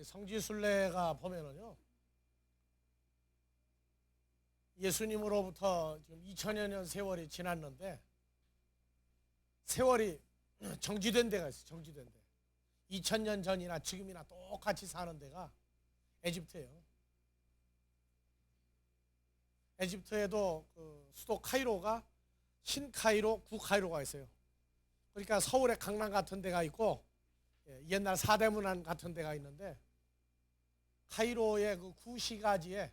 성지순례가 보면은요, 예수님으로부터 지금 2000여 년 세월이 지났는데 세월이 정지된 데가 있어요. 정지된 데. 2000년 전이나 지금이나 똑같이 사는 데가 에집트예요. 에집트에도 그 수도 카이로가 신카이로, 구카이로가 있어요. 그러니까 서울의 강남 같은 데가 있고 옛날 사대문안 같은 데가 있는데 카이로의 그 구시가지에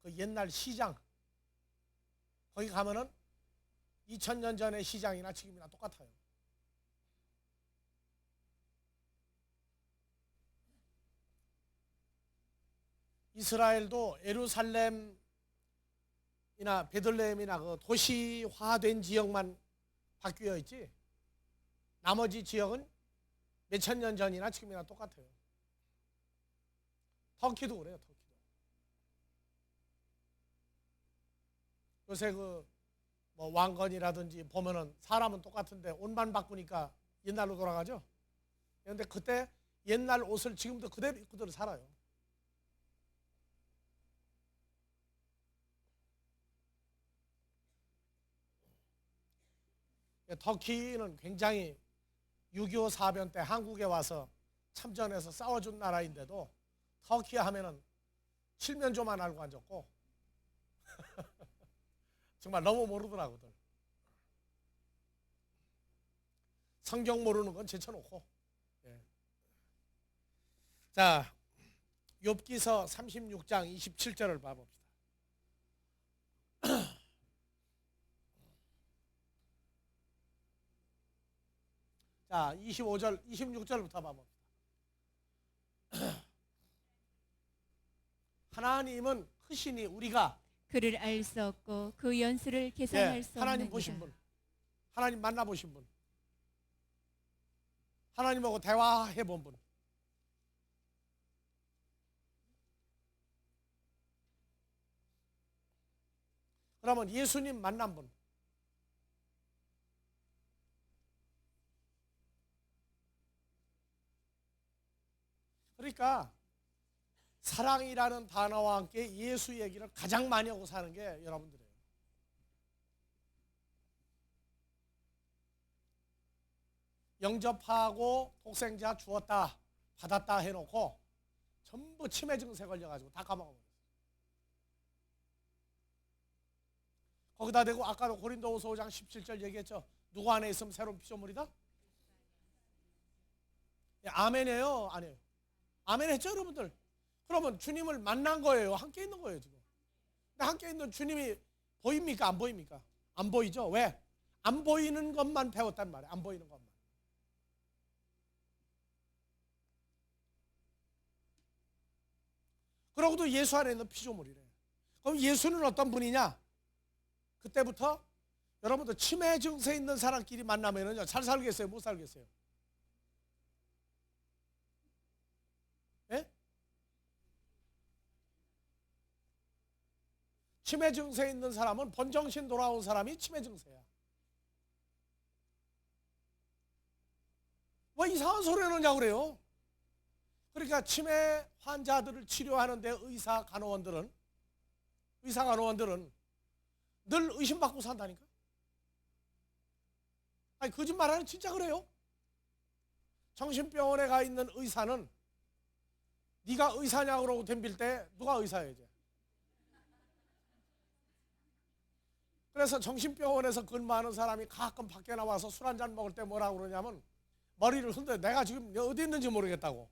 그 옛날 시장 거기 가면은 2000년 전의 시장이나 지금이나 똑같아요. 이스라엘도 예루살렘이나 베들레헴이나 그 도시화된 지역만 바뀌어 있지 나머지 지역은 몇천 년 전이나 지금이나 똑같아요. 터키도 그래요. 터키도. 요새 그 뭐 왕건이라든지 보면은 사람은 똑같은데 옷만 바꾸니까 옛날로 돌아가죠. 그런데 그때 옛날 옷을 지금도 그대로 입고 그대로 살아요. 터키는 굉장히 6.25 사변 때 한국에 와서 참전해서 싸워준 나라인데도 터키 하면은 칠면조만 알고 앉았고 정말 너무 모르더라고들. 성경 모르는 건 제쳐놓고. 예. 자, 욥기서 36장 27절을 봐봅시다. 자, 25절, 26절부터 봐봅시다. 하나님은 크시니 우리가 그를 알 수 없고 그 연수를 계산할 수 하나님 없느니라. 보신 분, 하나님 만나보신 분, 하나님하고 대화해 본 분. 그러면 예수님 만난 분. 그러니까 사랑이라는 단어와 함께 예수 얘기를 가장 많이 하고 사는 게 여러분들이에요. 영접하고 독생자 주었다 받았다 해놓고 전부 치매 증세 걸려가지고 다 까먹어버렸어요. 거기다 대고 아까도 고린도후서 5장 17절 얘기했죠. 누구 안에 있으면 새로운 피조물이다? 아멘이에요? 아니에요? 아멘 했죠 여러분들? 그러면 주님을 만난 거예요? 함께 있는 거예요 지금? 근데 함께 있는 주님이 보입니까? 안 보입니까? 안 보이죠? 왜? 안 보이는 것만 배웠단 말이에요. 안 보이는 것만. 그러고도 예수 안에 있는 피조물이래. 그럼 예수는 어떤 분이냐? 그때부터 여러분들 치매 증세 있는 사람끼리 만나면은요 잘 살겠어요? 못 살겠어요? 예? 치매 증세 있는 사람은 본정신 돌아온 사람이 치매 증세야. 왜 이상한 소리 하느냐고 그래요. 그러니까 치매 환자들을 치료하는데 의사 간호원들은 늘 의심받고 산다니까. 아니 거짓말하는 진짜 그래요. 정신병원에 가 있는 의사는 네가 의사냐고 그러고 덤빌 때 누가 의사예요 이제. 그래서 정신병원에서 근무하는 사람이 가끔 밖에 나와서 술 한잔 먹을 때 뭐라고 그러냐면 머리를 흔들어. 내가 지금 어디 있는지 모르겠다고.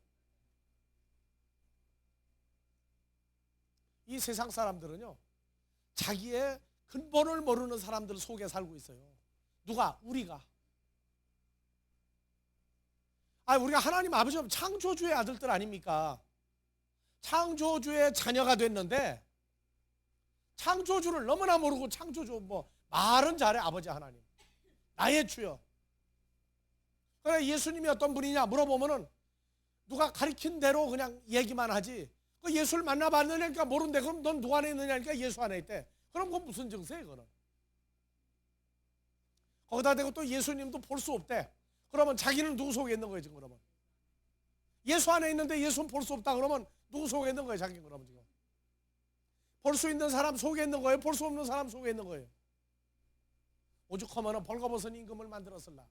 이 세상 사람들은요 자기의 근본을 모르는 사람들 속에 살고 있어요. 누가? 우리가. 우리가 하나님 아버지 창조주의 아들들 아닙니까? 창조주의 자녀가 됐는데 창조주를 너무나 모르고 창조주 말은 잘해. 아버지 하나님 나의 주여. 그래 예수님이 어떤 분이냐 물어보면은 누가 가르친 대로 그냥 얘기만 하지. 그 예수를 만나봤느냐니까 모른대. 그럼 넌 누구 안에 있느냐니까 예수 안에 있대. 그럼 그건 무슨 증세예요 그거는. 거기다 대고 또 예수님도 볼 수 없대. 그러면 자기는 누구 속에 있는 거예요 지금? 그러면 예수 안에 있는데 예수는 볼 수 없다 그러면 누구 속에 있는 거예요? 자기 그러면 지금 볼 수 있는 사람 속에 있는 거예요? 볼 수 없는 사람 속에 있는 거예요? 오죽하면 벌거벗은 임금을 만들었을라.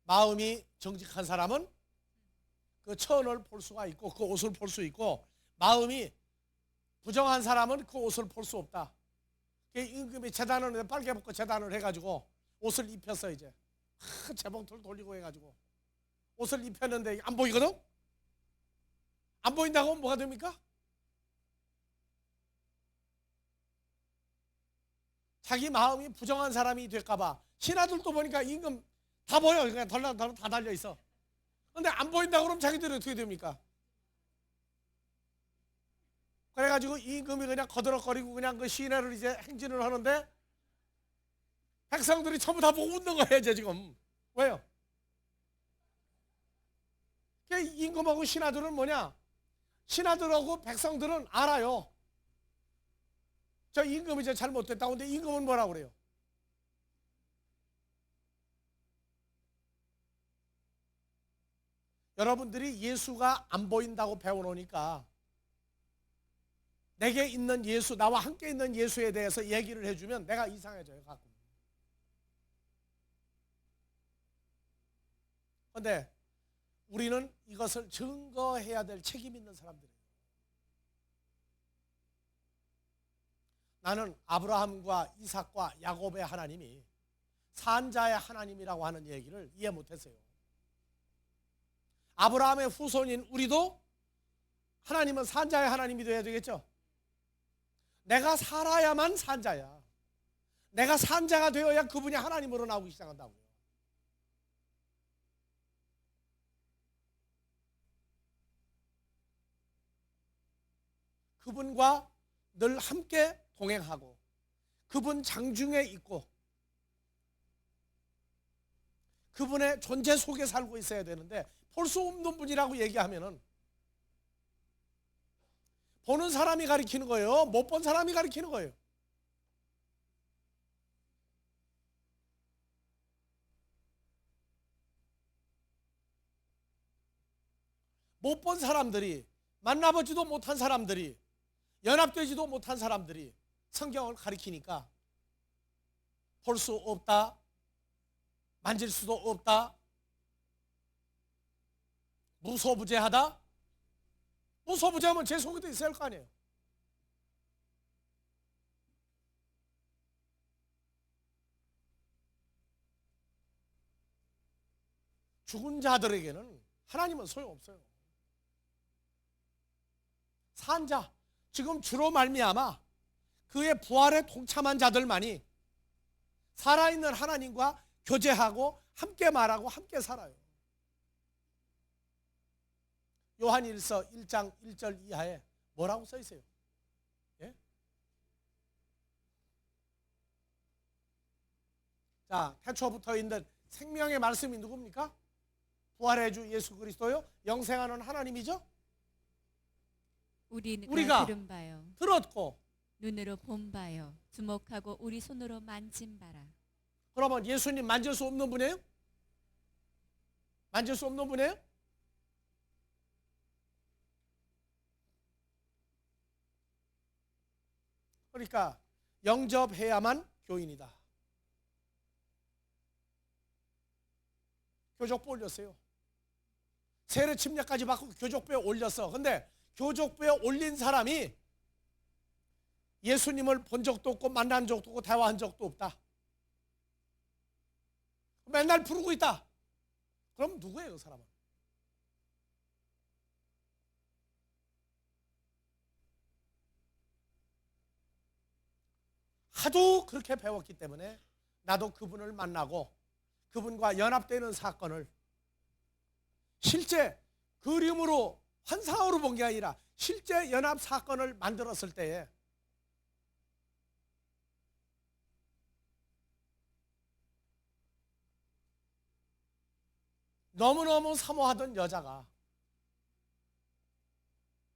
마음이 정직한 사람은 그 천을 볼 수가 있고 그 옷을 볼 수 있고, 마음이 부정한 사람은 그 옷을 볼 수 없다. 임금이 제단을 빨개 벗고 제단을 해가지고 옷을 입혔어. 이제 재봉틀 돌리고 해가지고 옷을 입혔는데 안 보이거든? 안 보인다고 하면 뭐가 됩니까? 자기 마음이 부정한 사람이 될까봐. 신하들도 보니까 임금 다 보여. 그냥 다 달려 있어. 근데 안 보인다고 그러면 자기들이 어떻게 됩니까? 그래가지고 임금이 그냥 거드럭거리고 그냥 그 시내를 이제 행진을 하는데 백성들이 전부 다 보고 웃는 거예요, 이제 지금. 왜요? 임금하고 신하들은 뭐냐? 신하들하고 백성들은 알아요. 저 임금이 이제 잘못됐다고. 근데 임금은 뭐라고 그래요? 여러분들이 예수가 안 보인다고 배워놓으니까 내게 있는 예수, 나와 함께 있는 예수에 대해서 얘기를 해주면 내가 이상해져요, 가끔. 그런데 우리는 이것을 증거해야 될 책임 있는 사람들이에요. 나는 아브라함과 이삭과 야곱의 하나님이 산자의 하나님이라고 하는 얘기를 이해 못했어요. 아브라함의 후손인 우리도 하나님은 산자의 하나님이 되어야 되겠죠. 내가 살아야만 산자야. 내가 산자가 되어야 그분이 하나님으로 나오기 시작한다고요. 그분과 늘 함께 동행하고 그분 장중에 있고 그분의 존재 속에 살고 있어야 되는데, 볼 수 없는 분이라고 얘기하면은 보는 사람이 가리키는 거예요? 못 본 사람이 가리키는 거예요? 못 본 사람들이, 만나보지도 못한 사람들이, 연합되지도 못한 사람들이 성경을 가리키니까 볼 수 없다, 만질 수도 없다, 무소부재하다. 무소부재하면 제 속에도 있어야 할 거 아니에요. 죽은 자들에게는 하나님은 소용없어요. 산자, 지금 주로 말미암아 그의 부활에 동참한 자들만이 살아있는 하나님과 교제하고 함께 말하고 함께 살아요. 요한일서 1장 1절 이하에 뭐라고 써 있어요? 예? 자, 태초부터 있는 생명의 말씀이 누굽니까? 부활의 주 예수 그리스도요. 영생하는 하나님이죠. 우리가 들은 바요, 들었고 눈으로 본 바요, 주목하고 우리 손으로 만진 바라. 그러면 예수님 만질 수 없는 분이에요? 만질 수 없는 분이에요? 그러니까 영접해야만 교인이다. 교족부 올렸어요. 세례 침례까지 받고 교족부에 올렸어. 근데 교족부에 올린 사람이 예수님을 본 적도 없고 만난 적도 없고 대화한 적도 없다. 맨날 부르고 있다. 그럼 누구예요, 그 사람은? 하도 그렇게 배웠기 때문에 나도 그분을 만나고 그분과 연합되는 사건을 실제 그림으로 환상으로 본 게 아니라 실제 연합 사건을 만들었을 때에 너무너무 사모하던 여자가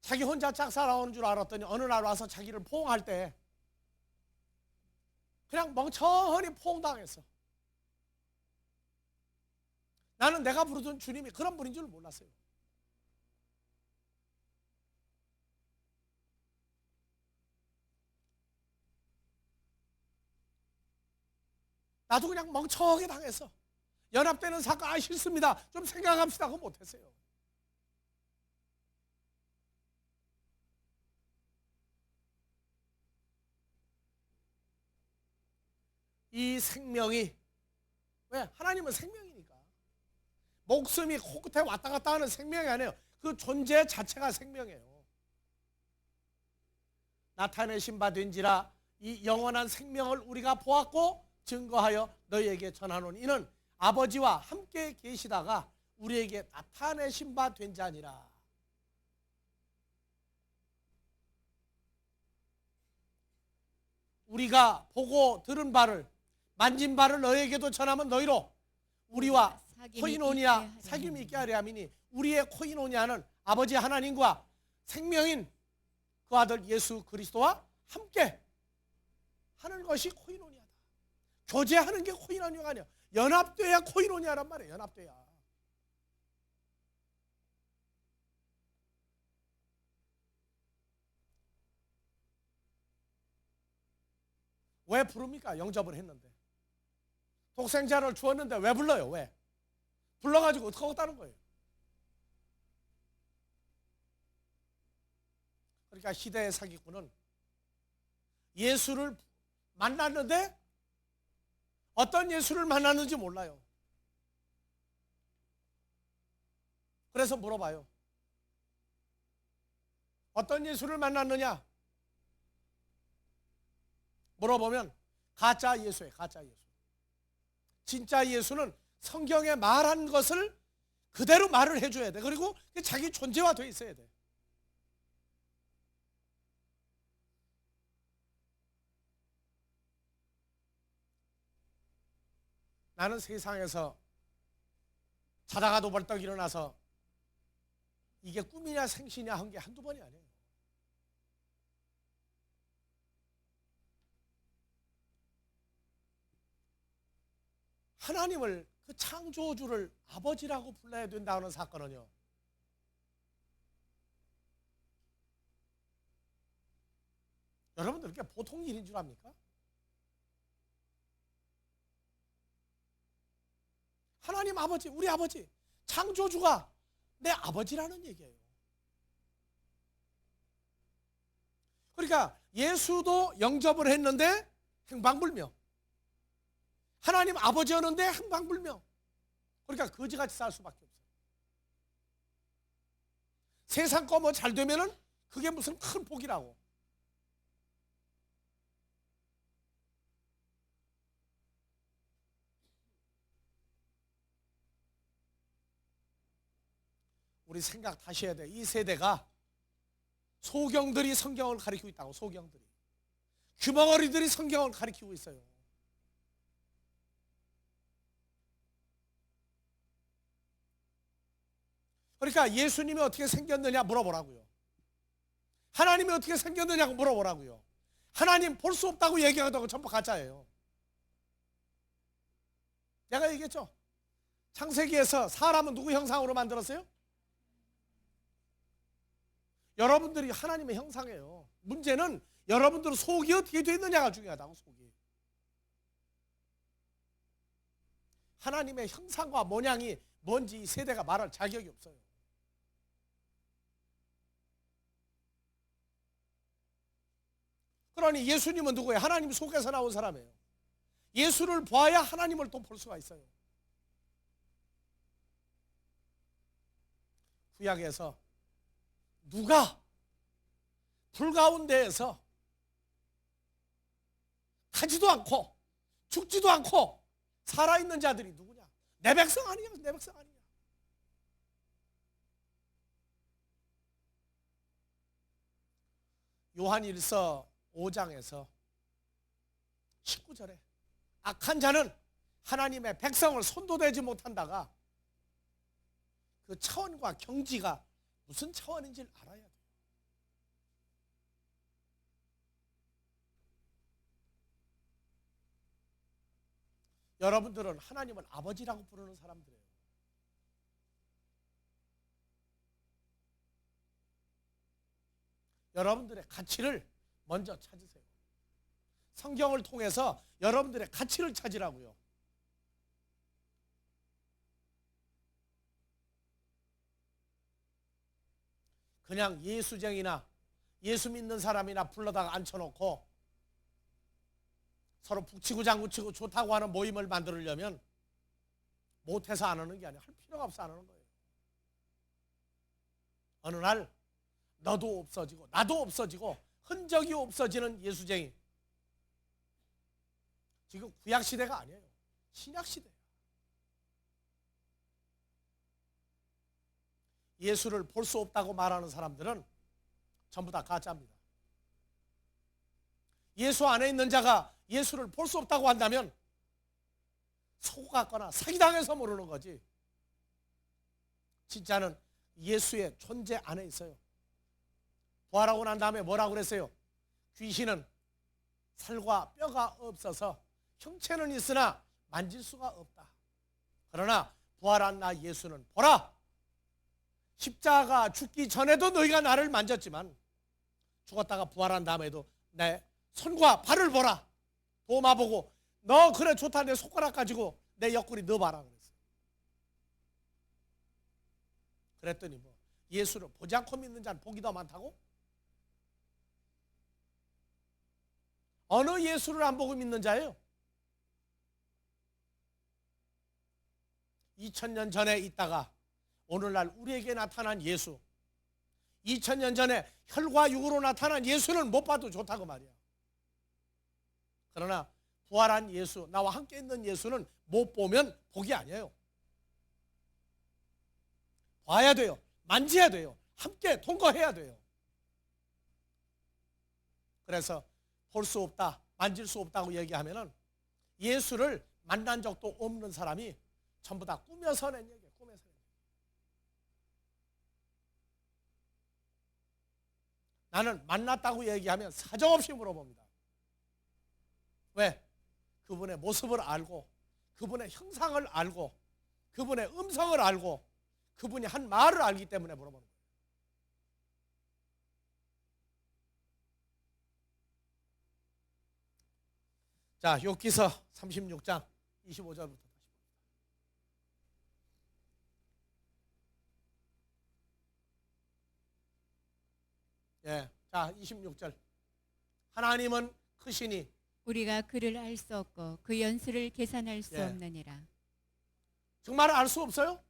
자기 혼자 짝 살아오는 줄 알았더니 어느 날 와서 자기를 포옹할 때 그냥 멍청하니 포옹당했어. 나는 내가 부르던 주님이 그런 분인 줄 몰랐어요. 나도 그냥 멍청하게 당했어. 연합되는 사건 싫습니다. 좀 생각합시다. 그거 못했어요. 이 생명이, 왜? 하나님은 생명이니까. 목숨이 코끝에 왔다 갔다 하는 생명이 아니에요. 그 존재 자체가 생명이에요. 나타내신 바 된지라 이 영원한 생명을 우리가 보았고 증거하여 너희에게 전하노니 이는 아버지와 함께 계시다가 우리에게 나타내신 바 된 자니라. 우리가 보고 들은 바를 만진 바를 너희에게도 전하면 너희로 우리와 코이노니아 사귐이 있게 하려 함이니 우리의 코이노니아는 아버지 하나님과 생명인 그 아들 예수 그리스도와 함께 하는 것이 코이노니아다. 교제하는 게 코이노니아가 아니야. 연합돼야 코이노니아란 말이에요. 연합돼야. 왜 부릅니까? 영접을 했는데. 독생자를 주었는데 왜 불러요? 왜? 불러가지고 어떻게 하겠다는 거예요? 그러니까 시대의 사기꾼은 예수를 만났는데 어떤 예수를 만났는지 몰라요. 그래서 물어봐요. 어떤 예수를 만났느냐? 물어보면 가짜 예수예요. 가짜 예수. 진짜 예수는 성경에 말한 것을 그대로 말을 해줘야 돼. 그리고 자기 존재화되어 있어야 돼. 나는 세상에서 자다가도 벌떡 일어나서 이게 꿈이냐 생시냐 한 게 한두 번이 아니에요. 하나님을 그 창조주를 아버지라고 불러야 된다는 사건은요. 여러분들 그게 보통 일인 줄 압니까? 하나님 아버지, 우리 아버지, 창조주가 내 아버지라는 얘기예요. 그러니까 예수도 영접을 했는데 행방불명. 하나님 아버지였는데 행방불명. 그러니까 거지같이 살 수밖에 없어요. 세상 거 뭐 잘 되면은 그게 무슨 큰 복이라고. 우리 생각 다시 해야 돼. 이 세대가 소경들이 성경을 가리키고 있다고. 소경들이. 규멍어리들이 성경을 가리키고 있어요. 그러니까 예수님이 어떻게 생겼느냐 물어보라고요. 하나님이 어떻게 생겼느냐고 물어보라고요. 하나님 볼 수 없다고 얘기하다고 전부 가짜예요. 내가 얘기했죠. 창세기에서 사람은 누구 형상으로 만들었어요? 여러분들이 하나님의 형상이에요. 문제는 여러분들 속이 어떻게 되어 있느냐가 중요하다고. 속이. 하나님의 형상과 모양이 뭔지 이 세대가 말할 자격이 없어요. 그러니 예수님은 누구예요? 하나님 속에서 나온 사람이에요. 예수를 봐야 하나님을 또 볼 수가 있어요. 구약에서 누가 불 가운데에서 타지도 않고 죽지도 않고 살아있는 자들이 누구냐? 내 백성 아니냐? 내 백성 아니냐? 요한일서 5장에서 19절에 악한 자는 하나님의 백성을 손도 대지 못한다가 그 차원과 경지가 무슨 차원인지를 알아야 돼요. 여러분들은 하나님을 아버지라고 부르는 사람들이에요. 여러분들의 가치를 먼저 찾으세요. 성경을 통해서 여러분들의 가치를 찾으라고요. 그냥 예수쟁이나 예수 믿는 사람이나 불러다가 앉혀놓고 서로 북치고 장구치고 좋다고 하는 모임을 만들려면 못해서 안 하는 게 아니라 할 필요가 없어 안 하는 거예요. 어느 날 너도 없어지고 나도 없어지고 흔적이 없어지는 예수쟁이. 지금 구약시대가 아니에요. 신약시대예요. 예수를 볼 수 없다고 말하는 사람들은 전부 다 가짜입니다. 예수 안에 있는 자가 예수를 볼 수 없다고 한다면 속았거나 사기당해서 모르는 거지. 진짜는 예수의 존재 안에 있어요. 부활하고 난 다음에 뭐라고 그랬어요? 귀신은 살과 뼈가 없어서 형체는 있으나 만질 수가 없다. 그러나 부활한 나 예수는 보라, 십자가 죽기 전에도 너희가 나를 만졌지만 죽었다가 부활한 다음에도 내 손과 발을 보라. 도마 보고 너 그래 좋다 내 손가락 가지고 내 옆구리 넣어봐라 그랬어요. 그랬더니 뭐 예수를 보지 않고 믿는 자는 복이 더 많다고? 어느 예수를 안 보고 믿는 자예요? 2000년 전에 있다가 오늘날 우리에게 나타난 예수, 2000년 전에 혈과 육으로 나타난 예수는 못 봐도 좋다고 말이야. 그러나 부활한 예수, 나와 함께 있는 예수는 못 보면 복이 아니에요. 봐야 돼요. 만져야 돼요. 함께 동거해야 돼요. 그래서 볼 수 없다, 만질 수 없다고 얘기하면은 예수를 만난 적도 없는 사람이 전부 다 꾸며서 낸 얘기예요. 꾸며서 낸 얘기. 나는 만났다고 얘기하면 사정없이 물어봅니다. 왜? 그분의 모습을 알고 그분의 형상을 알고 그분의 음성을 알고 그분이 한 말을 알기 때문에 물어보는 거예요. 자, 욥기서 36장 25절부터 다시 봅니다. 예, 자 26절. 하나님은 크시니 우리가 그를 알 수 없고 그 연수를 계산할 수 예. 없느니라. 정말 알 수 없어요?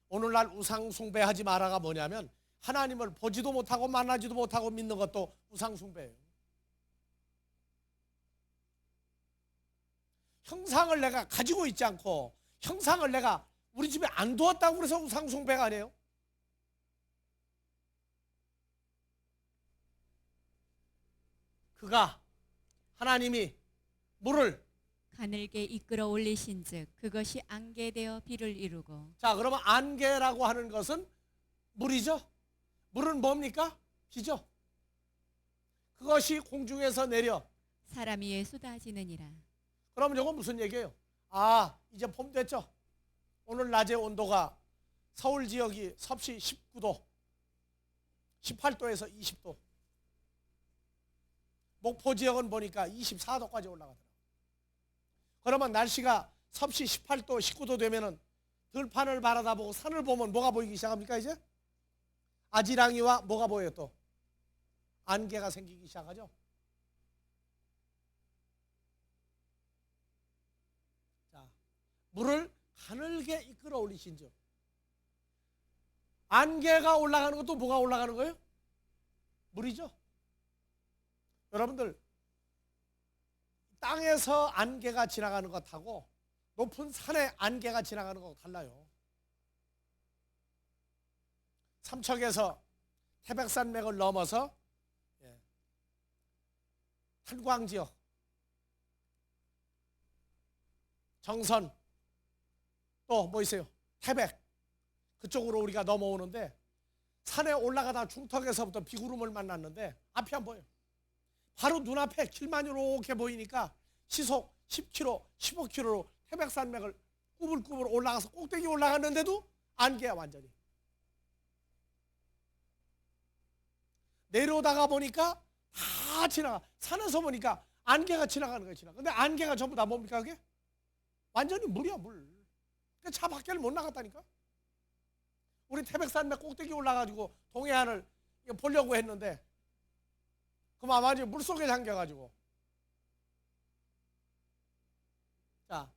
오늘날 우상 숭배하지 마라가 뭐냐면 하나님을 보지도 못하고 만나지도 못하고 믿는 것도 우상 숭배예요. 형상을 내가 가지고 있지 않고 형상을 내가 우리 집에 안 두었다고 그래서 우상 숭배가 아니에요. 그가 하나님이 물을 가늘게 이끌어 올리신즉 그것이 안개되어 비를 이루고. 자, 그러면 안개라고 하는 것은 물이죠. 물은 뭡니까? 비죠. 그것이 공중에서 내려 사람 위에 쏟아지느니라. 그러면 이건 무슨 얘기예요? 아, 이제 봄 됐죠. 오늘 낮의 온도가 서울 지역이 섭씨 19도 18도에서 20도, 목포 지역은 보니까 24도까지 올라가더라고요. 그러면 날씨가 섭씨 18도 19도 되면은 들판을 바라다보고 산을 보면 뭐가 보이기 시작합니까? 이제 아지랑이와 뭐가 보여요? 또 안개가 생기기 시작하죠. 자, 물을 가늘게 이끌어 올리신즉 안개가 올라가는 것도 뭐가 올라가는 거예요? 물이죠. 여러분들 땅에서 안개가 지나가는 것하고 높은 산에 안개가 지나가는 것하고 달라요. 삼척에서 태백산맥을 넘어서 탄광지역, 정선, 또 뭐 있어요? 태백, 그쪽으로 우리가 넘어오는데 산에 올라가다 중턱에서부터 비구름을 만났는데 앞이 안 보여요. 바로 눈앞에 길만 이렇게 보이니까 시속 10km, 15km로 태백산맥을 꾸불꾸불 올라가서 꼭대기 올라갔는데도 안개야 완전히. 내려오다가 보니까 다 지나가. 산에서 보니까 안개가 지나가는 거야, 지나가. 근데 안개가 전부 다 뭡니까, 그게? 완전히 물이야, 물. 그러니까 차 밖에를 못 나갔다니까. 우리 태백산맥 꼭대기 올라가지고 동해안을 보려고 했는데 그만 완전히 물속에 잠겨가지고. 자,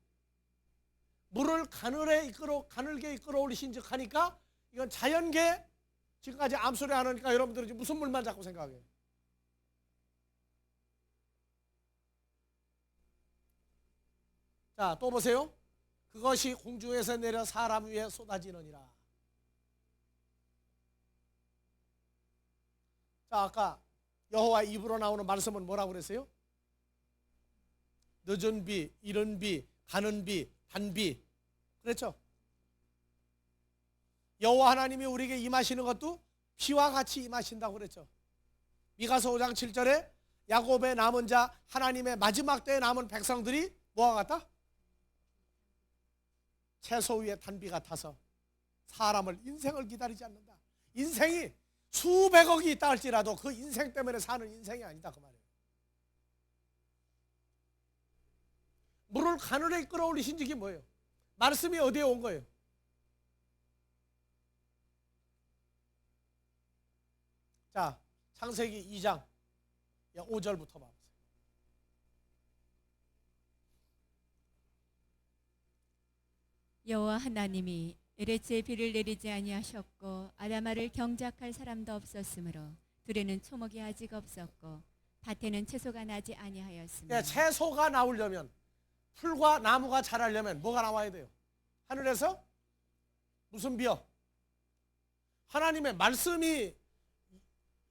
물을 가늘게 이끌어 올리신 즉 하니까 이건 자연계. 지금까지 암소리 안 하니까 여러분들은 무슨 물만 자꾸 생각해요? 자, 또 보세요. 그것이 공중에서 내려 사람 위에 쏟아지느니라. 자, 아까 여호와 입으로 나오는 말씀은 뭐라고 그랬어요? 늦은 비, 이른 비, 가는 비, 단비. 그랬죠? 여호와 하나님이 우리에게 임하시는 것도 비와 같이 임하신다고 그랬죠. 미가서 5장 7절에 야곱의 남은 자, 하나님의 마지막 때에 남은 백성들이 뭐와 같다? 채소 위에 단비 같아서 사람을, 인생을 기다리지 않는다. 인생이 수백억이 있다 할지라도 그 인생 때문에 사는 인생이 아니다, 그 말이에요. 물을 가늘에 이끌어 올리신 적이 뭐예요? 말씀이 어디에 온 거예요? 자, 창세기 2장 5절부터 봐보세요. 여호와 하나님이 에레츠에 비를 내리지 아니하셨고 아다마를 경작할 사람도 없었으므로 들에는 초목이 아직 없었고 밭에는 채소가 나지 아니하였으며. 채소가 나오려면, 풀과 나무가 자라려면 뭐가 나와야 돼요? 하늘에서 무슨 비요? 하나님의 말씀이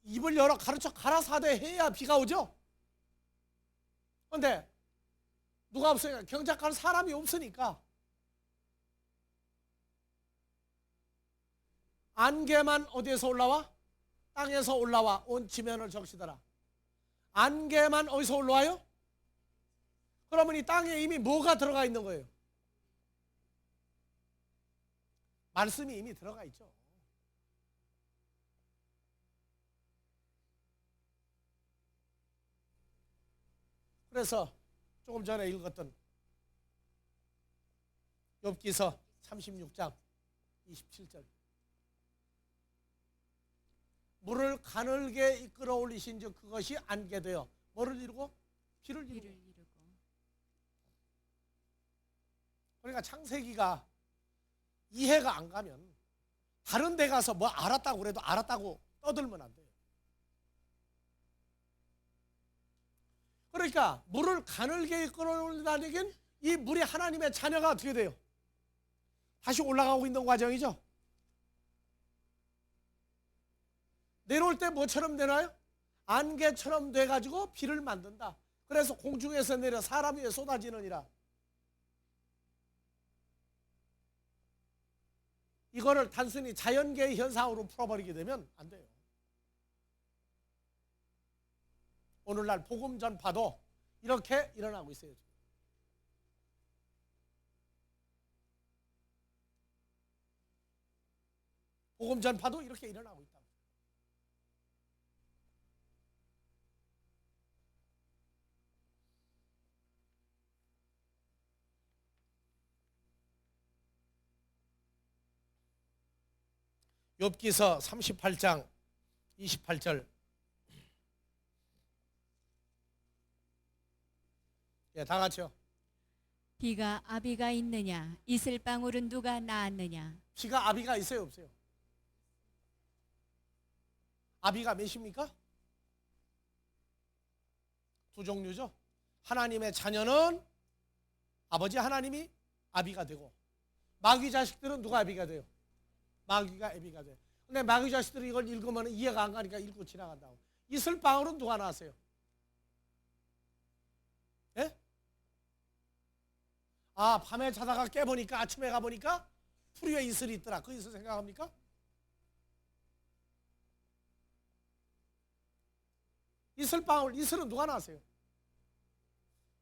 입을 열어 가라사대 해야 비가 오죠. 그런데 누가 없으니까, 경작할 사람이 없으니까 안개만 어디에서 올라와? 땅에서 올라와 온 지면을 적시더라. 안개만 어디서 올라와요? 그러면 이 땅에 이미 뭐가 들어가 있는 거예요? 말씀이 이미 들어가 있죠. 그래서 조금 전에 읽었던 욥기서 36장 27절, 물을 가늘게 이끌어 올리신 즉 그것이 안게 되어 뭐를 이루고? 비를 이루고. 그러니까 창세기가 이해가 안 가면 다른 데 가서 뭐 알았다고 그래도 알았다고 떠들면 안 돼요. 그러니까 물을 가늘게 이끌어 올린다는 얘기는 이 물이 하나님의 자녀가 어떻게 돼요? 다시 올라가고 있는 과정이죠. 내려올 때 뭐처럼 되나요? 안개처럼 돼가지고 비를 만든다. 그래서 공중에서 내려 사람 위에 쏟아지느니라. 이거를 단순히 자연계의 현상으로 풀어버리게 되면 안 돼요. 오늘날 복음 전파도 이렇게 일어나고 있어요. 복음 전파도 이렇게 일어나고 있다. 욥기서 38장 28절. 예, 다 같이요. 비가 아비가 있느냐? 이슬방울은 누가 낳았느냐? 비가 아비가 있어요, 없어요? 아비가 몇입니까? 두 종류죠. 하나님의 자녀는 아버지 하나님이 아비가 되고, 마귀 자식들은 누가 아비가 돼요? 마귀가 아비가 돼요. 근데 마귀 자식들이 이걸 읽으면 이해가 안 가니까 읽고 지나간다고. 이슬방울은 누가 낳았어요? 예? 아, 밤에 자다가 깨보니까 아침에 가보니까 풀 위에 이슬이 있더라. 그 이슬 생각합니까? 이슬방울, 이슬은 누가 낳았어요?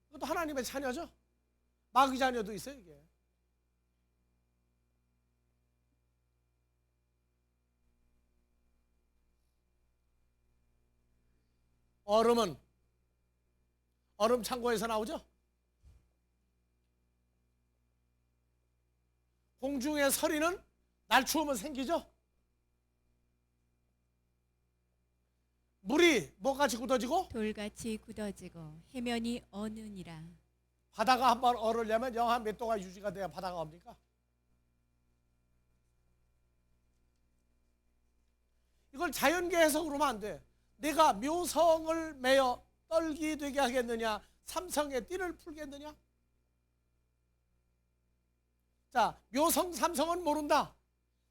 그것도 하나님의 자녀죠. 마귀 자녀도 있어요, 이게. 얼음은 얼음 창고에서 나오죠? 공중의 서리는 날 추우면 생기죠? 물이 뭐같이 굳어지고? 돌같이 굳어지고 해면이 어느니라. 바다가 한번 얼으려면 영하 몇 도가 유지가 돼야 바다가 옵니까? 이걸 자연계 해석으로 하면 안 돼. 내가 묘성을 매어 떨기 되게 하겠느냐, 삼성의 띠를 풀겠느냐? 자, 묘성 삼성은 모른다.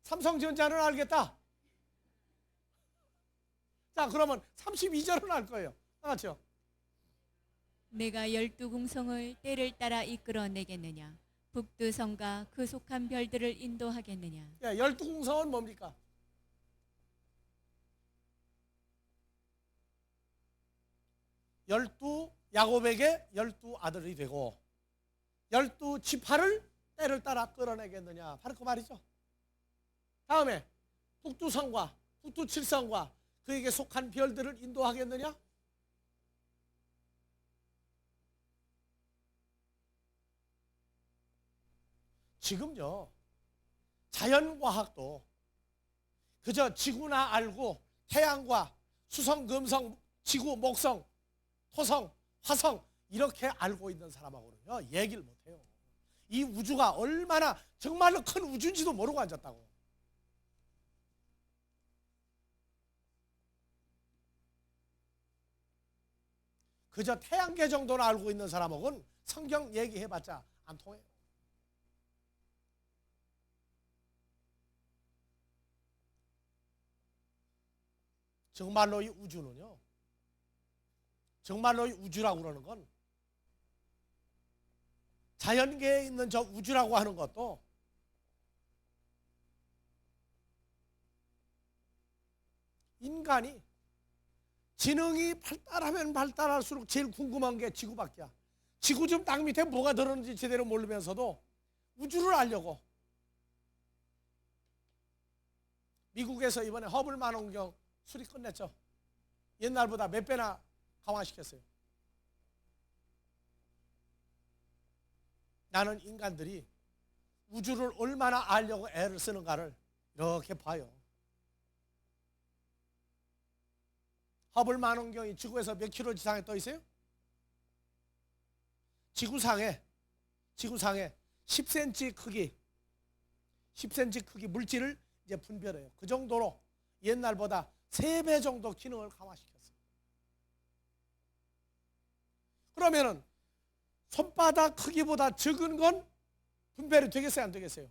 삼성전자는 알겠다. 자, 그러면 32절은 알 거예요. 알았죠? 내가 12궁성을 때를 따라 이끌어내겠느냐. 북두성과 그 속한 별들을 인도하겠느냐. 예, 12궁성은 뭡니까? 12 야곱에게 12 아들이 되고 12 지파를 때를 따라 끌어내겠느냐. 바로 그 말이죠. 다음에 북두성과 북두칠성과 그에게 속한 별들을 인도하겠느냐? 지금요, 자연과학도 그저 지구나 알고 태양과 수성, 금성, 지구, 목성, 토성, 화성 이렇게 알고 있는 사람하고는요 얘기를 못해요. 이 우주가 얼마나 정말로 큰 우주인지도 모르고 앉았다고. 그저 태양계 정도는 알고 있는 사람하고는 성경 얘기해봤자 안 통해요. 정말로 이 우주는요, 정말로 이 우주라고 그러는 건 자연계에 있는 저 우주라고 하는 것도 인간이 지능이 발달하면 발달할수록 제일 궁금한 게 지구밖이야. 지구 좀 땅 밑에 뭐가 들었는지 제대로 모르면서도 우주를 알려고 미국에서 이번에 허블 망원경 수리 끝냈죠. 옛날보다 몇 배나 강화시켰어요. 나는 인간들이 우주를 얼마나 알려고 애를 쓰는가를 이렇게 봐요. 허블 망원경이 지구에서 몇 킬로 지상에 떠 있어요? 지구상에 10cm 크기 10cm 크기 물질을 이제 분별해요. 그 정도로 옛날보다 3배 정도 기능을 강화시켰어요. 그러면은 손바닥 크기보다 적은 건 분별이 되겠어요, 안 되겠어요?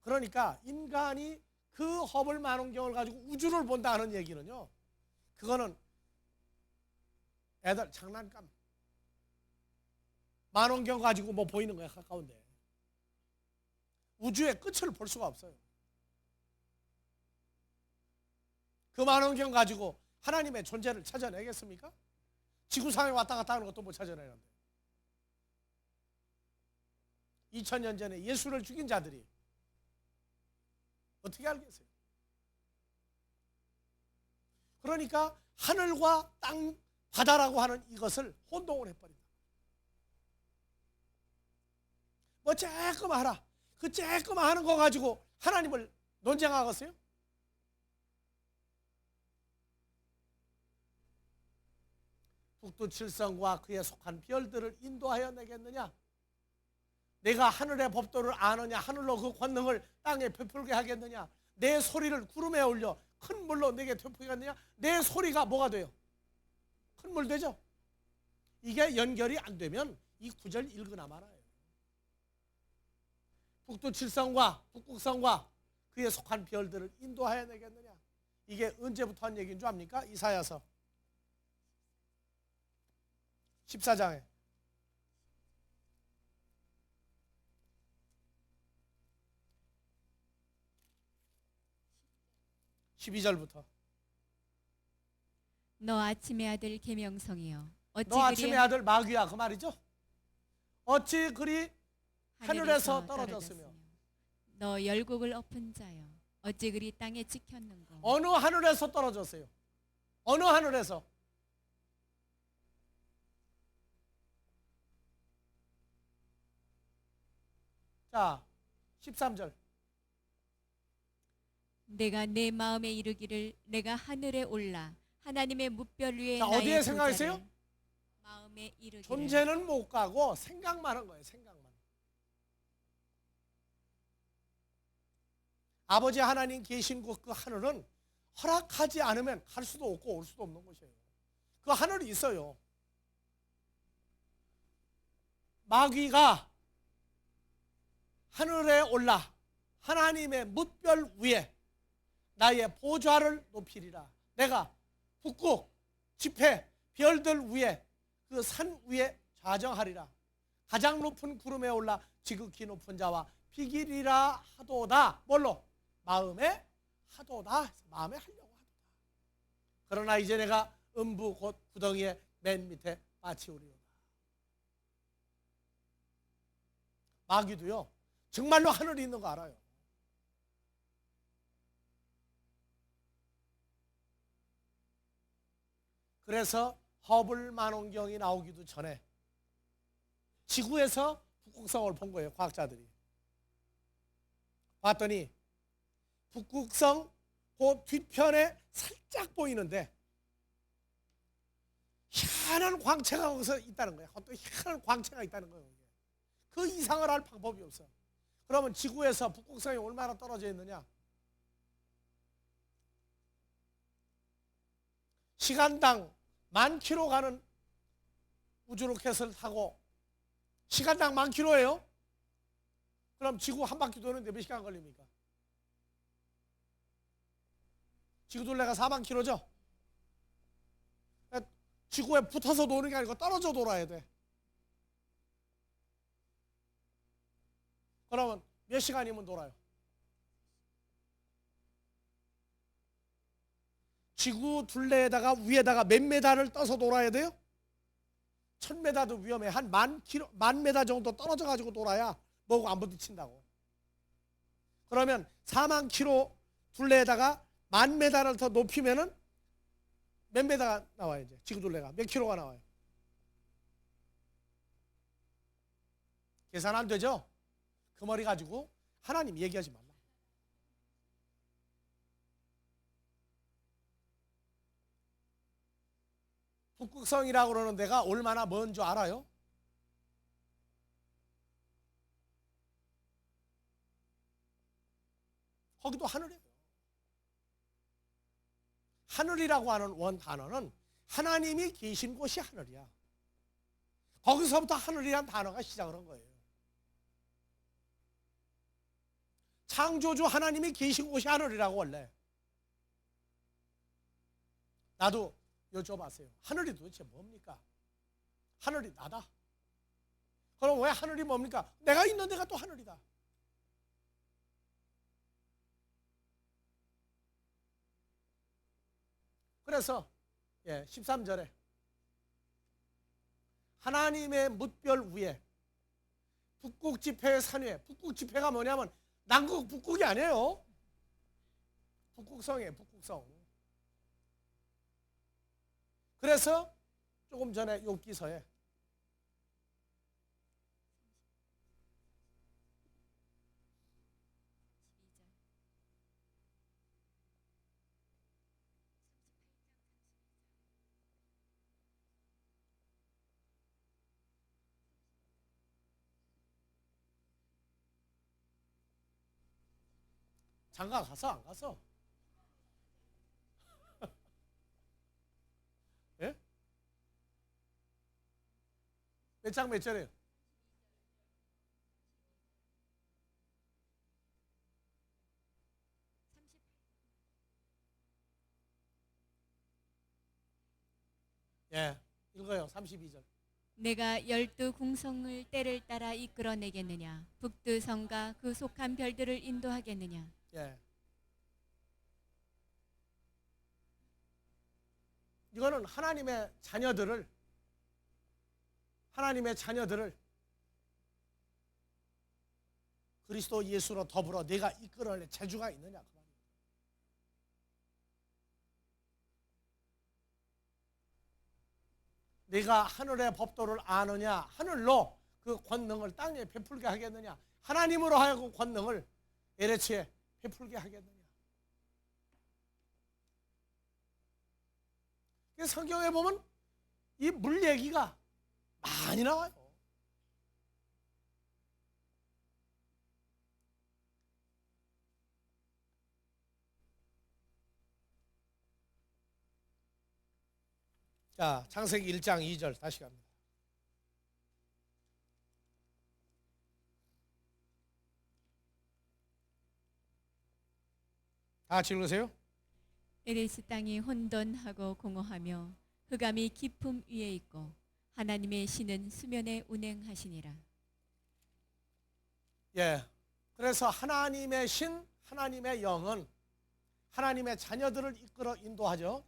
그러니까 인간이 그 허블 망원경을 가지고 우주를 본다는 얘기는요, 그거는 애들 장난감. 망원경 가지고 뭐 보이는 거야, 가까운데. 우주의 끝을 볼 수가 없어요. 그 망원경 가지고 하나님의 존재를 찾아내겠습니까? 지구상에 왔다 갔다 하는 것도 못 찾아내는데. 2000년 전에 예수를 죽인 자들이 어떻게 알겠어요? 그러니까 하늘과 땅, 바다라고 하는 이것을 혼동을 해버린다. 뭐 쬐끔 하라. 그 쬐끔 하는 거 가지고 하나님을 논쟁하겠어요? 북두칠성과 그에 속한 별들을 인도하여 내겠느냐? 내가 하늘의 법도를 아느냐? 하늘로 그 권능을 땅에 베풀게 하겠느냐? 내 소리를 구름에 올려 큰 물로 내게 되풀겠느냐? 내 소리가 뭐가 돼요? 큰 물 되죠? 이게 연결이 안 되면 이 구절 읽으나 말아요. 북두칠성과 북극성과 그에 속한 별들을 인도하여 내겠느냐? 이게 언제부터 한 얘기인 줄 압니까? 이사야서 14장에 12절부터 너 아침의 아들 계명성이여 어찌 너 아침의 아들 마귀야, 그 말이죠. 어찌 그리 하늘에서 떨어졌으며 너 열국을 엎은 자여 어찌 그리 땅에 찍혔는고. 어느 하늘에서 떨어졌어요? 어느 하늘에서? 자, 13절. 내가 내 마음에 이르기를 내가 하늘에 올라 하나님의 무별 위에 자, 나의 어디에 생각했어요? 보좌를 마음에 이르기를. 존재는 못 가고 생각만 한 거예요. 생각만. 아버지 하나님 계신 곳 그 하늘은 허락하지 않으면 갈 수도 없고 올 수도 없는 곳이에요. 그 하늘이 있어요. 마귀가 하늘에 올라 하나님의 뭇별 위에 나의 보좌를 높이리라. 내가 북극, 지폐, 별들 위에 그 산 위에 좌정하리라. 가장 높은 구름에 올라 지극히 높은 자와 비기리라 하도다. 뭘로? 마음에 하도다. 마음에 하려고 하도다. 그러나 이제 내가 음부 곧 구덩이의 맨 밑에 빠치우리로다. 마귀도요 정말로 하늘이 있는 거 알아요. 그래서 허블 만원경이 나오기도 전에 지구에서 북극성을 본 거예요. 과학자들이 봤더니 북극성 그 뒤편에 살짝 보이는데 희한한 광채가 거기서 있다는 거예요. 또 희한한 광채가 있다는 거예요. 그 이상을 할 방법이 없어. 그러면 지구에서 북극성이 얼마나 떨어져 있느냐? 시간당 10,000km 가는 우주로켓을 타고 시간당 10,000km예요? 그럼 지구 한 바퀴 도는데 몇 시간 걸립니까? 지구 둘레가 40,000km죠? 지구에 붙어서 도는 게 아니고 떨어져 돌아야 돼. 그러면 몇 시간이면 돌아요? 지구 둘레에다가 위에다가 몇 메다를 떠서 돌아야 돼요? 1,000m도 위험해. 한 10,000m 정도 떨어져 가지고 돌아야 뭐고 안 부딪힌다고. 그러면 40,000km 둘레에다가 10,000m를 더 높이면은 몇 메다가 나와요? 이제 지구 둘레가 몇 킬로가 나와요? 계산 안 되죠? 그 머리 가지고 하나님 얘기하지 말라. 북극성이라고 그러는 데가 얼마나 먼 줄 알아요? 거기도 하늘이에요. 하늘이라고 하는 원 단어는 하나님이 계신 곳이 하늘이야. 거기서부터 하늘이란 단어가 시작을 한 거예요. 창조주 하나님이 계신 곳이 하늘이라고 원래. 나도 여쭤봤어요. 하늘이 도대체 뭡니까? 하늘이 나다. 그럼 왜 하늘이 뭡니까? 내가 있는 데가 또 하늘이다. 그래서 13절에 하나님의 뭇별 위에 북극 지폐의 산 위에, 북극 지폐가 뭐냐면 남극 북극이 아니에요. 북극성이에요. 북극성. 그래서 조금 전에 욥기서에 장가 가서 안 가서? 예? 몇 장 몇 절이에요? 예, 읽어요. 32절. 내가 12 궁성을 때를 따라 이끌어내겠느냐? 북두성과 그 속한 별들을 인도하겠느냐? 예. 이거는 하나님의 자녀들을 그리스도 예수로 더불어 내가 이끌어낼 재주가 있느냐 그 말이에요. 네가 하늘의 법도를 아느냐? 하늘로 그 권능을 땅에 베풀게 하겠느냐? 하나님으로 하여금 권능을 에레츠에 베풀게 하겠느냐? 성경에 보면 이 물 얘기가 많이 나와요. 자, 창세기 1장 2절 다시 갑니다. 다 같이 읽으세요. 에레스 땅이 혼돈하고 공허하며 흑암이 깊음 위에 있고 하나님의 신은 수면에 운행하시니라. 예. 그래서 하나님의 신, 하나님의 영은 하나님의 자녀들을 이끌어 인도하죠.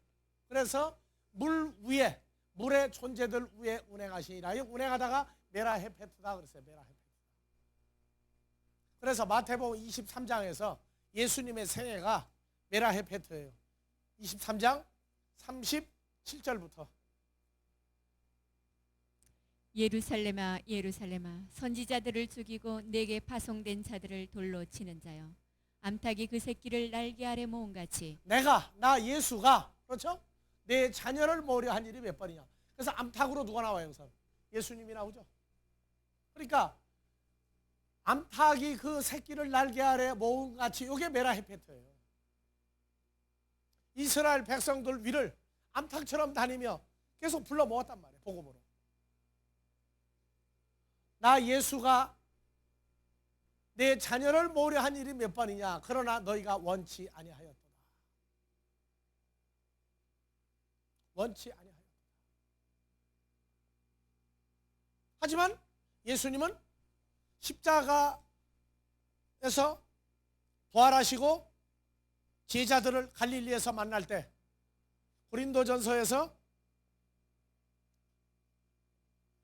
그래서 물 위에, 물의 존재들 위에 운행하시니라. 이 운행하다가 메라헤페트다 그랬어요. 메라헤페트. 그래서 마태복음 23장에서 예수님의 생애가 메라헤페트예요. 23장 37절부터. 예루살렘아 예루살렘아 선지자들을 죽이고 내게 파송된 자들을 돌로 치는 자여 암탉이 그 새끼를 날개 아래 모음같이 나 예수가, 그렇죠? 내 자녀를 모으려 한 일이 몇 번이냐. 그래서 암탉으로 누가 나와요? 우선 예수님이 나오죠. 그러니까 암탉이 그 새끼를 날개 아래 모음같이, 이게 메라헤페트예요. 이스라엘 백성들 위를 암탉처럼 다니며 계속 불러 모았단 말이에요. 복음으로. 나 예수가 내 자녀를 모으려 한 일이 몇 번이냐. 그러나 너희가 원치 아니하였도다. 원치 아니하였도다. 하지만 예수님은 십자가에서 부활하시고 제자들을 갈릴리에서 만날 때 고린도전서에서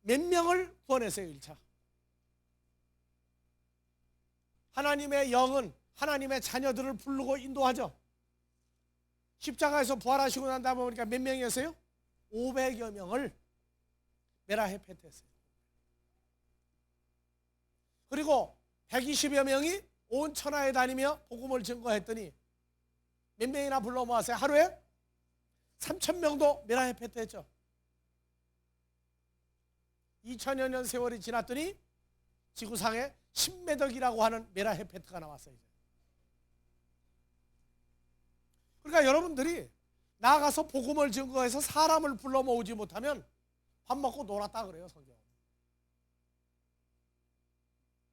몇 명을 구원했어요? 1차. 하나님의 영은 하나님의 자녀들을 부르고 인도하죠. 십자가에서 부활하시고 난 다음에 보니까 몇 명이었어요? 500여 명을 메라헤페트 했어요. 그리고 120여 명이 온 천하에 다니며 복음을 증거했더니 몇 명이나 불러 모았어요? 하루에 3,000명도 메라헤페트 했죠. 2000여 년 세월이 지났더니 지구상에 신메덕이라고 하는 메라헤페트가 나왔어요. 그러니까 여러분들이 나아가서 복음을 증거해서 사람을 불러 모으지 못하면 밥 먹고 놀았다 그래요. 성경.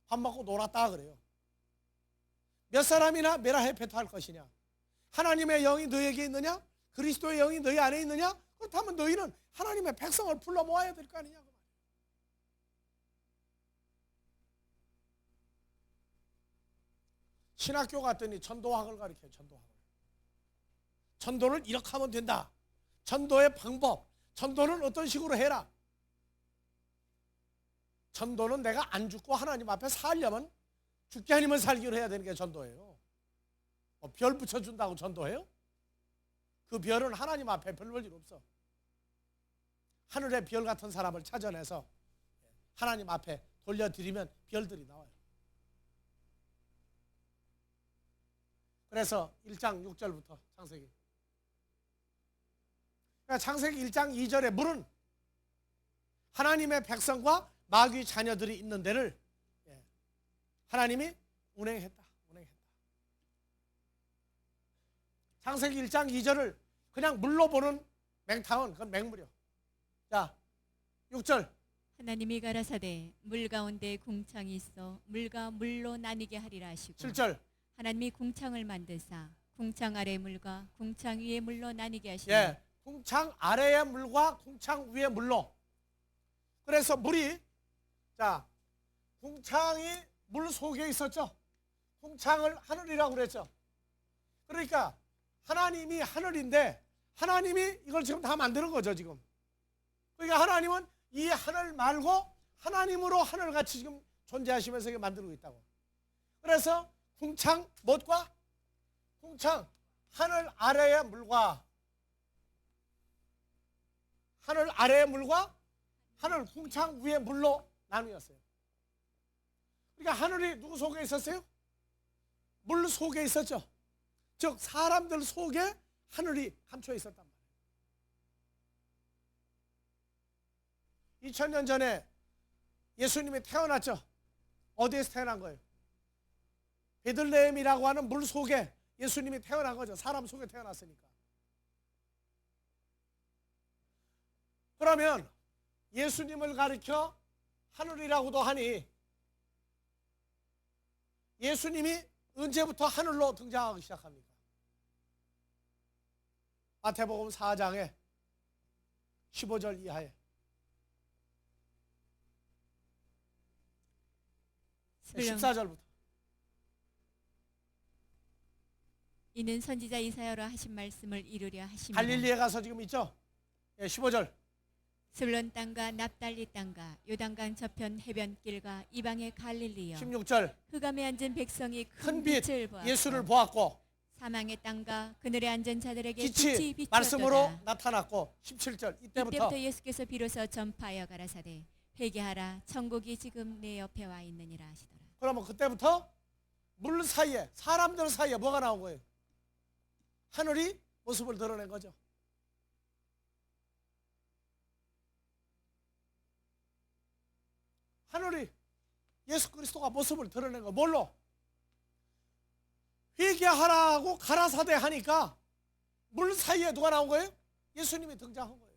밥 먹고 놀았다 그래요. 몇 사람이나 메라헤페트 할 것이냐? 하나님의 영이 너에게 있느냐? 그리스도의 영이 너희 안에 있느냐? 그렇다면 너희는 하나님의 백성을 불러 모아야 될 거 아니냐? 신학교 갔더니 전도학을 가르쳐요. 전도학을. 전도를 이렇게 하면 된다. 전도의 방법, 전도는 어떤 식으로 해라. 전도는 내가 안 죽고 하나님 앞에 살려면 죽게 아니면 살기로 해야 되는 게 전도예요. 별 붙여준다고 전도해요? 그 별은 하나님 앞에 별 볼 일 없어. 하늘의 별 같은 사람을 찾아내서 하나님 앞에 돌려드리면 별들이 나와요. 그래서 1장 6절부터 창세기. 그러니까 창세기 1장 2절에 물은 하나님의 백성과 마귀 자녀들이 있는 데를 하나님이 운행했다. 창세기 1장 2절을 그냥 물로 보는 맹탕은 그건 맹물이요. 자, 6절. 하나님이 가라사대 물 가운데 궁창이 있어 물과 물로 나뉘게 하리라 하시고 7절. 하나님이 궁창을 만드사 궁창 아래 물과 궁창 위에 물로 나뉘게 하시니 예, 궁창 아래의 물과 궁창 위의 물로. 그래서 물이, 자, 궁창이 물 속에 있었죠. 궁창을 하늘이라고 그랬죠. 그러니까 하나님이 하늘인데 하나님이 이걸 지금 다 만드는 거죠. 지금. 그러니까 하나님은 이 하늘 말고 하나님으로 하늘같이 지금 존재하시면서 이게 만들고 있다고. 그래서 궁창 못과 궁창 하늘 아래의 물과 하늘 아래의 물과 하늘 궁창 위에 물로 나누었어요. 그러니까 하늘이 누구 속에 있었어요? 물 속에 있었죠. 즉 사람들 속에 하늘이 감춰 있었단 말이에요. 2000년 전에 예수님이 태어났죠. 어디에서 태어난 거예요? 베들레헴이라고 하는 물 속에 예수님이 태어난 거죠. 사람 속에 태어났으니까. 그러면 예수님을 가리켜 하늘이라고도 하니 예수님이 언제부터 하늘로 등장하기 시작합니까? 마태복음 4장에 15절 이하에 14절부터 이는 선지자 이사야로 하신 말씀을 이루려 하심이라. 갈릴리에 가서 지금 있죠? 15절 스불론 땅과 납달리 땅과 요단강 저편 해변길과 이방의 갈릴리여 16절 흑암에 앉은 백성이 큰 큰 빛 빛을 보았고 예수를 보았고 사망의 땅과 그늘에 앉은 자들에게 빛이 빛이 비추었도다. 말씀으로 나타났고 17절 이때부터 예수께서 비로소 전파하여 가라사대 회개하라 천국이 지금 내 옆에 와 있느니라 하시더라. 그러면 그때부터 물 사이에 사람들 사이에 뭐가 나온 거예요? 하늘이 모습을 드러낸 거죠. 하늘이 예수 그리스도가 모습을 드러낸 거 뭘로? 회개하라고 가라사대 하니까 물 사이에 누가 나온 거예요? 예수님이 등장한 거예요.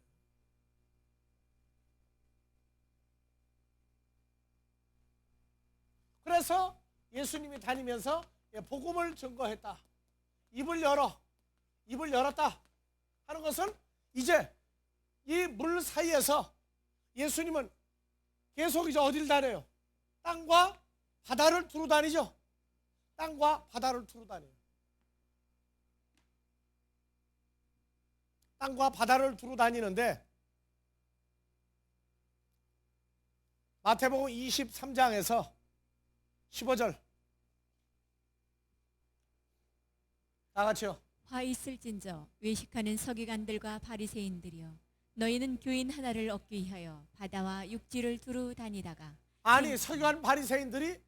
그래서 예수님이 다니면서 복음을 증거했다. 입을 열었다 하는 것은 이제 이 물 사이에서 예수님은 계속 이제 어디를 다녀요? 땅과 바다를 두루 다니죠. 땅과 바다를 두루 다녀요. 땅과 바다를 두루 다니는데 마태복음 23장에서 15절 다 같이요. 화 있을진저 외식하는 서기관들과 바리새인들이여 너희는 교인 하나를 얻기 위하여 바다와 육지를 두루 다니다가 아니 서기관 바리새인들이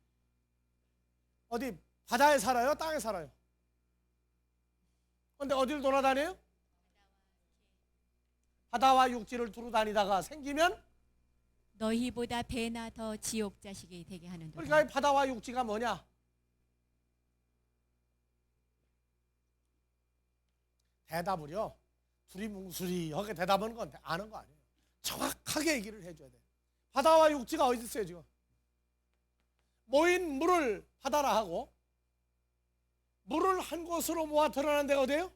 어디 바다에 살아요? 땅에 살아요? 그런데 어디를 돌아다녀요? 바다와 육지를 두루 다니다가 생기면 너희보다 배나 더 지옥 자식이 되게 하는도다. 그러니까 이 바다와 육지가 뭐냐? 대답을요 두리뭉술이하게 대답하는 건 아는 거 아니에요. 정확하게 얘기를 해줘야 돼. 바다와 육지가 어디 있어요 지금? 모인 물을 바다라 하고 물을 한 곳으로 모아 드러난 데가 어디예요?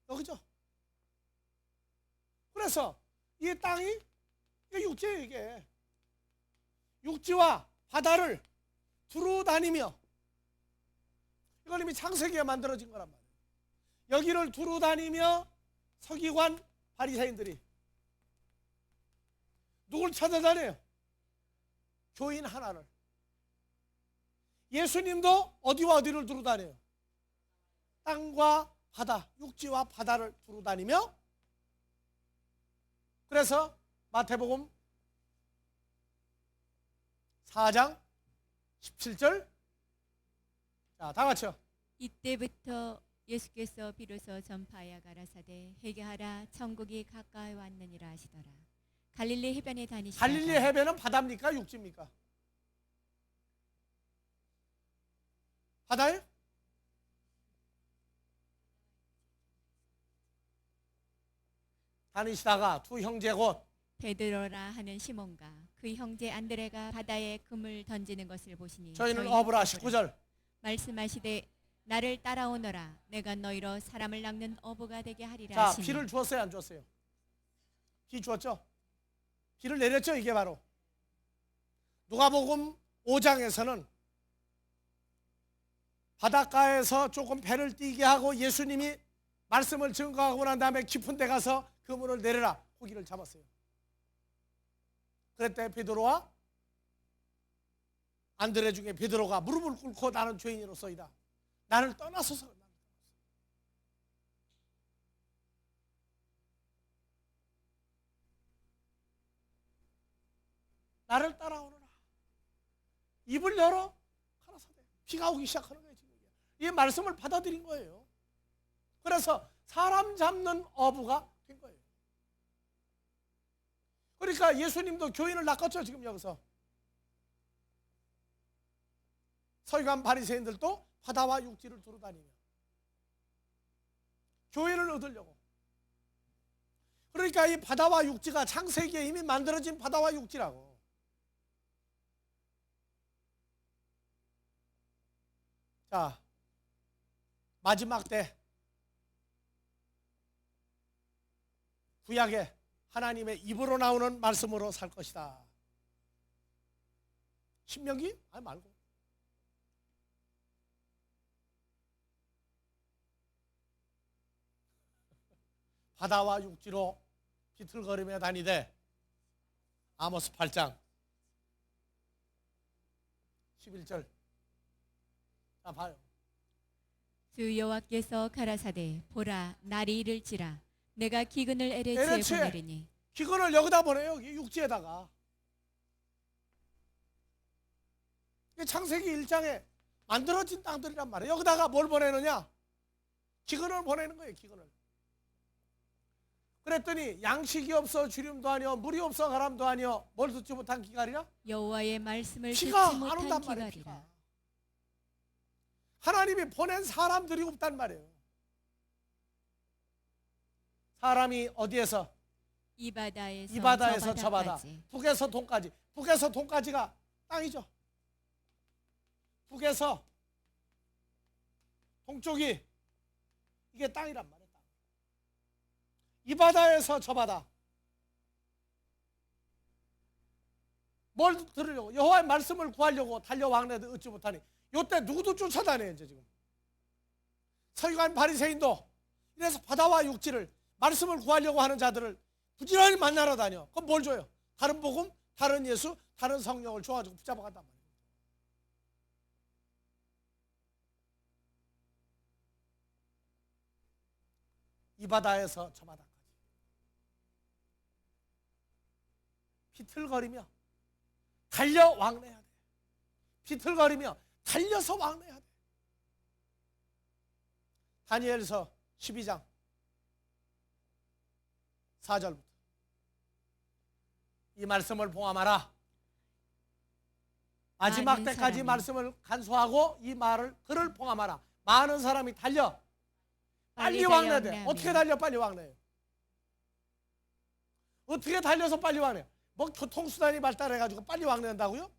여기죠. 그래서 이 땅이 이게 육지예요. 이게 육지와 바다를 두루 다니며 이건 이미 창세기에 만들어진 거란 말이에요. 여기를 두루 다니며 서기관 바리새인들이 누굴 찾아다녀요? 교인 하나를. 예수님도 어디와 어디를 두루 다녀요? 땅과 바다, 육지와 바다를 두루 다니며 그래서 마태복음 4장 17절 자, 다 같이요. 이때부터 예수께서 비로소 전파하여 가라사대 회개하라 천국이 가까이 왔느니라 하시더라. 갈릴리 해변에 다니시다가 갈릴리 해변은 바다입니까? 육지입니까? 바다예요? 다니시다가 두 형제 곧 베드로라 하는 시몬과 그 형제 안드레가 바다에 금을 던지는 것을 보시니 저희는 어부라 19절 말씀하시되 나를 따라오너라 내가 너희로 사람을 낚는 어부가 되게 하리라 자 하시니 비를 주었어요 안 주었어요? 비 주었죠? 비를 내렸죠. 이게 바로 누가복음 5장에서는 바닷가에서 조금 배를 띄게 하고 예수님이 말씀을 증거하고 난 다음에 깊은 데 가서 그물을 내려라 고기를 잡았어요. 그랬더니 베드로와 안드레 중에 베드로가 무릎을 꿇고 나는 죄인으로서이다. 나를 떠나소서. 나를 따라오너라. 입을 열어 가라사대. 비가 오기 시작하는 거예요. 지금 이 말씀을 받아들인 거예요. 그래서 사람 잡는 어부가 된 거예요. 그러니까 예수님도 교인을 낚았죠. 지금 여기서 서기관 바리새인들도 바다와 육지를 두루다니며 교인을 얻으려고. 그러니까 이 바다와 육지가 창세기에 이미 만들어진 바다와 육지라고. 자, 마지막 때 구약에 하나님의 입으로 나오는 말씀으로 살 것이다. 신명기? 아니 말고. 바다와 육지로 비틀거리며 다니되. 아모스 8장 11절. 자, 봐요. 주 여호와께서 가라사대 보라 날이 이를지라 내가 기근을 에레츠에 에레츠에. 보내리니. 기근을 여기다 보내요. 여기 육지에다가. 이게 창세기 1장에 만들어진 땅들이란 말이에요. 여기다가 뭘 보내느냐? 기근을 보내는 거예요. 기근을. 그랬더니 양식이 없어 주림도 아니여 물이 없어 가람도 아니여 뭘 듣지 못한 기갈이라? 여호와의 말씀을 듣지 피가 안 못한 온단 말이에요. 기갈이라. 피가. 하나님이 보낸 사람들이 없단 말이에요. 사람이 어디에서? 이 바다에서, 이 바다에서 저 바다, 바다까지. 북에서 동까지. 북에서 동까지가 땅이죠. 북에서 동쪽이 이게 땅이란 말이에요. 땅. 이 바다에서 저 바다. 뭘 들으려고? 여호와의 말씀을 구하려고 달려왕래도 얻지 못하니. 요때 누구도 쫓아다녀요. 이제 지금 서기관 바리새인도 이래서 바다와 육지를 말씀을 구하려고 하는 자들을 부지런히 만나러 다녀. 그럼 뭘 줘요? 다른 복음, 다른 예수, 다른 성령을 줘가지고 붙잡아간단 말이에요. 이 바다에서 저 바다까지 비틀거리며 달려 왕래해야 돼. 비틀거리며 달려서 왕래해야 돼. 다니엘서 12장 4절부터 이 말씀을 봉함하라. 마지막 많은 때까지 사람이. 말씀을 간수하고 이 말을 글을 봉함하라. 많은 사람이 달려 빨리 달려 왕래해 돼. 왕래하며. 어떻게 달려 빨리 왕래해? 어떻게 달려서 빨리 왕래해? 뭐 교통수단이 발달해가지고 빨리 왕래한다고요?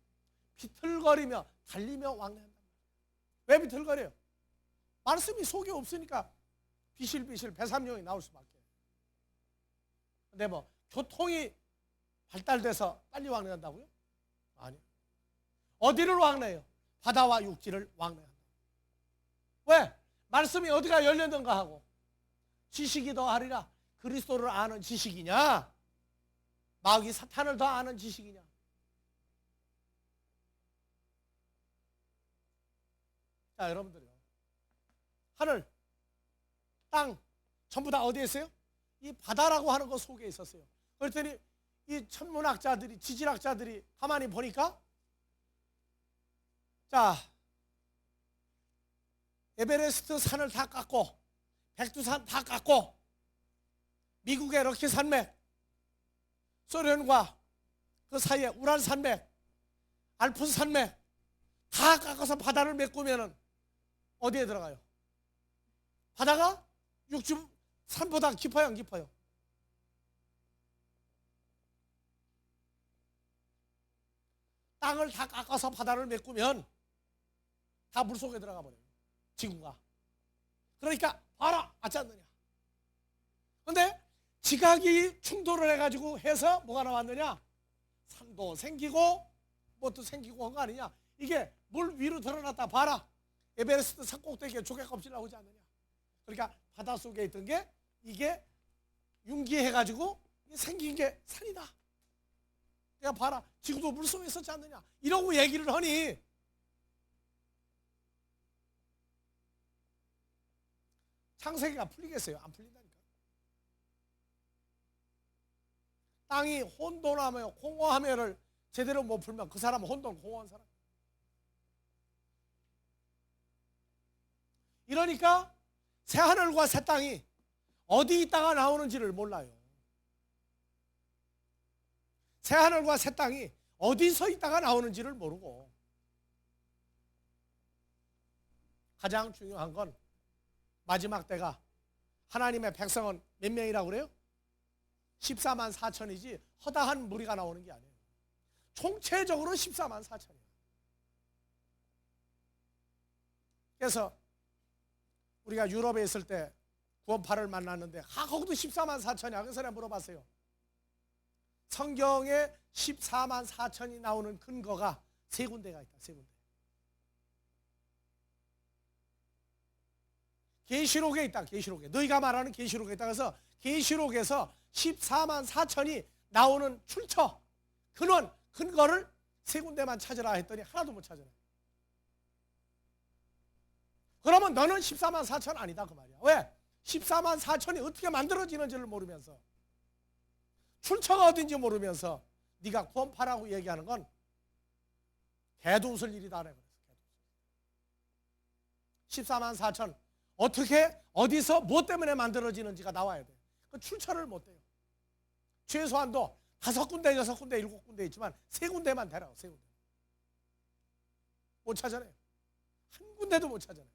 비틀거리며 달리며 왕래한다. 왜 비틀거려요? 말씀이 속에 없으니까 비실비실 배삼룡이 나올 수밖에. 근데 뭐 교통이 발달돼서 빨리 왕래한다고요? 아니. 어디를 왕래해요? 바다와 육지를 왕래한다. 왜? 말씀이 어디가 열렸는가 하고. 지식이 더하리라. 그리스도를 아는 지식이냐? 마귀 사탄을 더 아는 지식이냐? 자, 여러분들요. 하늘, 땅 전부 다 어디에 있어요? 이 바다라고 하는 것 속에 있었어요. 그랬더니 이 천문학자들이, 지질학자들이 가만히 보니까, 자, 에베레스트 산을 다 깎고 백두산 다 깎고 미국의 럭키 산맥, 소련과 그 사이에 우랄 산맥, 알프스 산맥 다 깎아서 바다를 메꾸면은 어디에 들어가요? 바다가 육지 산보다 깊어요, 안 깊어요? 땅을 다 깎아서 바다를 메꾸면 다 물속에 들어가 버려요. 지구가. 그러니까 봐라, 맞지 않느냐? 그런데 지각이 충돌을 해가지고 해서 뭐가 나왔느냐? 산도 생기고 뭣도 생기고 한 거 아니냐? 이게 물 위로 드러났다 봐라. 에베레스트 산 꼭대기에 조개 껍질 나오지 않느냐? 그러니까 바닷속에 있던 게 이게 융기해가지고 생긴 게 산이다. 내가 봐라, 지구도 물속에 있었지 않느냐? 이러고 얘기를 하니 창세기가 풀리겠어요? 안 풀린다니까. 땅이 혼돈하며 공허하며를 제대로 못 풀면 그 사람은 혼돈 공허한 사람. 이러니까 새하늘과 새 땅이 어디 있다가 나오는지를 몰라요. 새하늘과 새 땅이 어디서 있다가 나오는지를 모르고, 가장 중요한 건 마지막 때가 하나님의 백성은 몇 명이라고 그래요? 14만 4천이지 허다한 무리가 나오는 게 아니에요. 총체적으로 14만 4천이에요. 그래서 우리가 유럽에 있을 때 구원파를 만났는데 거기도 14만 4천이야. 그래서 내가 물어봤어요. 성경에 14만 4천이 나오는 근거가 세 군데가 있다. 세 군데. 계시록에 있다. 계시록에. 너희가 말하는 계시록에 있다. 그래서 계시록에서 14만 4천이 나오는 출처, 근원, 근거를 세 군데만 찾으라 했더니 하나도 못 찾아요. 그러면 너는 14만 4천 아니다 그 말이야. 왜? 14만 4천이 어떻게 만들어지는지를 모르면서, 출처가 어딘지 모르면서 네가 구원파라고 얘기하는 건 개도 웃을 일이다. 14만 4천 어떻게 어디서 무엇 때문에 만들어지는지가 나와야 돼. 그 출처를 못 대요. 최소한도 5군데, 6군데, 7군데 있지만 3군데만 대라고. 3군데 못 찾아내요. 한 군데도 못 찾아내요.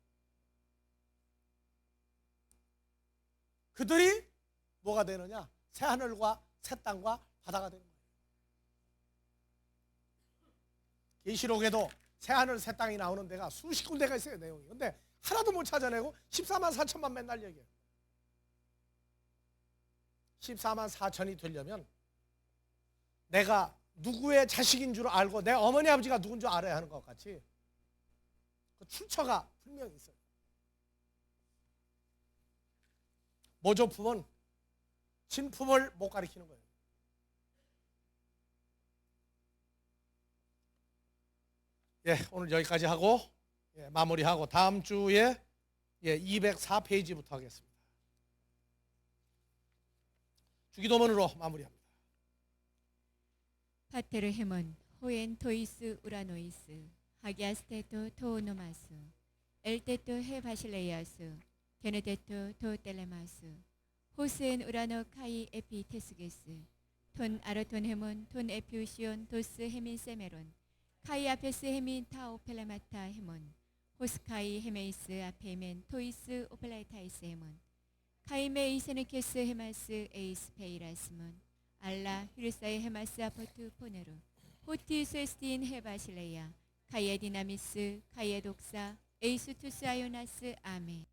그들이 뭐가 되느냐? 새하늘과 새 땅과 바다가 되는 거예요. 계시록에도 새하늘 새 땅이 나오는 데가 수십 군데가 있어요, 내용이. 근데 하나도 못 찾아내고 14만 4천만 맨날 얘기해요. 14만 4천이 되려면 내가 누구의 자식인 줄 알고 내 어머니 아버지가 누군 줄 알아야 하는 것 같이 그 출처가 분명히 있어요. 모조품은 진품을 못 가리키는 거예요. 예, 오늘 여기까지 하고 마무리하고 다음 주에 204페이지부터 하겠습니다. 주기도문으로 마무리합니다. 파테르 헤몬 호엔 토이스 우라노이스 하기아스테토 토오노마스 엘테토 헤 바실레이아스 게네테토 도 텔레마스 호스엔 우라노 카이 에피테스게스 톤 아르톤 헤몬 톤 에피우시온 도스 헤민 세메론 카이 아페스 헤민 타오 펠레마타 헤몬 호스카이 헤메이스 아페멘 토이스 오펠라이타이스 헤몬 카이메 이세네케스 헤마스 에이스 페이라스몬 알라 휴르사의 헤마스 아포트 포네로 호티 스웨스틴 헤바실레야 카이에 디나미스 카이에 독사 에이스투스 아요나스 아멘.